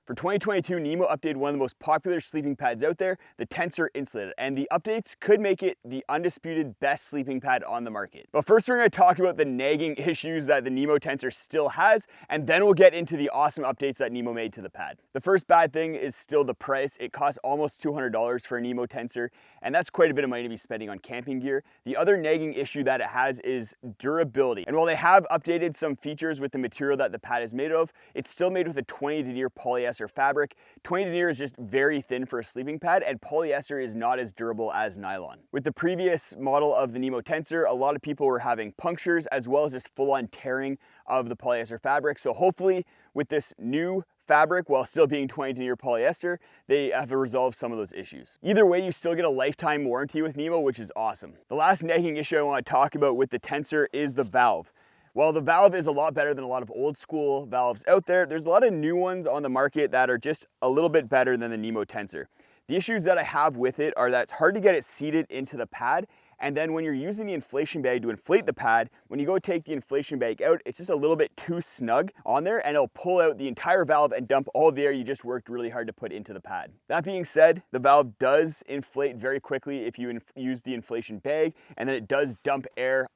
For 2022, Nemo updated one of the most popular sleeping pads out there, the Tensor Insulated, and the updates could make it the undisputed best sleeping pad on the market. But first we're going to talk about the nagging issues that the Nemo Tensor still has, and then we'll get into the awesome updates that Nemo made to the pad. The first bad thing is still the price. It costs almost $200 for a Nemo Tensor, and that's quite a bit of money to be spending on camping gear. The other nagging issue that it has is durability. And while they have updated some features with the material that the pad is made of, it's still made with a 20 denier polyester fabric. 20 denier is just very thin for a sleeping pad, and polyester is not as durable as nylon. With the previous model of the Nemo Tensor, a lot of people were having punctures as well as just full-on tearing of the polyester fabric. So hopefully with this new fabric, while still being 20 denier polyester, they have resolved some of those issues. Either way, you still get a lifetime warranty with Nemo, which is awesome. The last nagging issue I want to talk about with the Tensor is the valve. While the valve is a lot better than a lot of old school valves out there, there's a lot of new ones on the market that are just a little bit better than the Nemo Tensor. The issues that I have with it are that it's hard to get it seated into the pad, and then when you're using the inflation bag to inflate the pad, when you go take the inflation bag out, it's just a little bit too snug on there, and it'll pull out the entire valve and dump all the air you just worked really hard to put into the pad. That being said, the valve does inflate very quickly if you use the inflation bag, and then it does dump air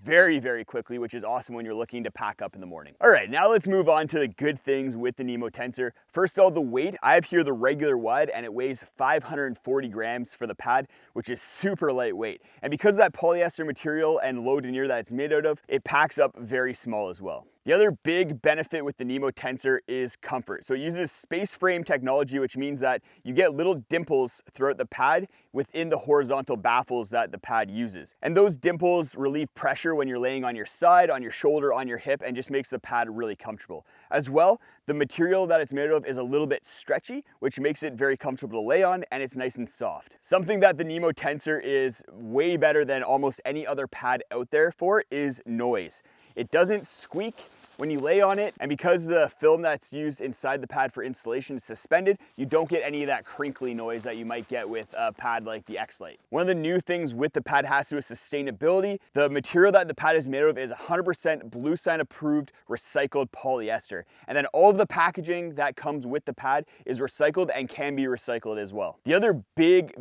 very quickly, which is awesome when you're looking to pack up in the morning. All right, now let's move on to the good things with the Nemo Tensor. First of all, the weight. I have here the regular wide, and it weighs 540 grams for the pad, which is super lightweight. And because of that polyester material and low denier that it's made out of, it packs up very small as well. The other big benefit with the Nemo Tensor is comfort. So it uses space frame technology, which means that you get little dimples throughout the pad within the horizontal baffles that the pad uses. And those dimples relieve pressure when you're laying on your side, on your shoulder, on your hip, and just makes the pad really comfortable. As well, the material that it's made of is a little bit stretchy, which makes it very comfortable to lay on, and it's nice and soft. Something that the Nemo Tensor is way better than almost any other pad out there for is noise. It doesn't squeak when you lay on it, and because the film that's used inside the pad for installation is suspended, you don't get any of that crinkly noise that you might get with a pad like the X-Lite. One of the new things with the pad has to do with sustainability. The material that the pad is made of is 100% Blue Sign approved recycled polyester. And then all of the packaging that comes with the pad is recycled and can be recycled as well. The other big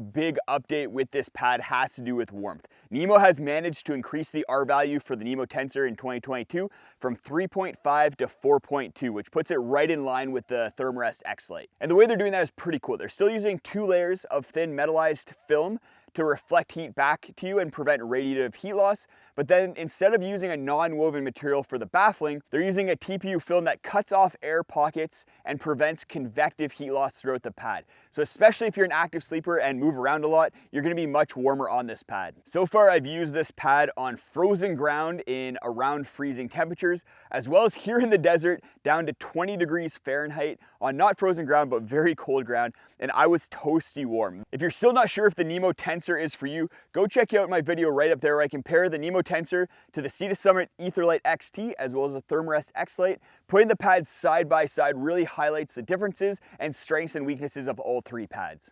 update with this pad has to do with warmth. Nemo has managed to increase the R value for the Nemo Tensor in 2022 from 3.5 to 4.2, which puts it right in line with the Thermarest X-Lite. And the way they're doing that is pretty cool. They're still using 2 layers of thin metallized film to reflect heat back to you and prevent radiative heat loss. But then instead of using a non-woven material for the baffling, they're using a TPU film that cuts off air pockets and prevents convective heat loss throughout the pad. So especially if you're an active sleeper and move around a lot, you're gonna be much warmer on this pad. So far, I've used this pad on frozen ground in around freezing temperatures, as well as here in the desert down to 20 degrees Fahrenheit on not frozen ground, but very cold ground, and I was toasty warm. If you're still not sure if the Nemo Tensor is for you, go check out my video right up there where I compare the Nemo Tensor to the Sea to Summit Etherlite XT as well as the Thermarest X-Lite. Putting the pads side by side really highlights the differences and strengths and weaknesses of all 3 pads.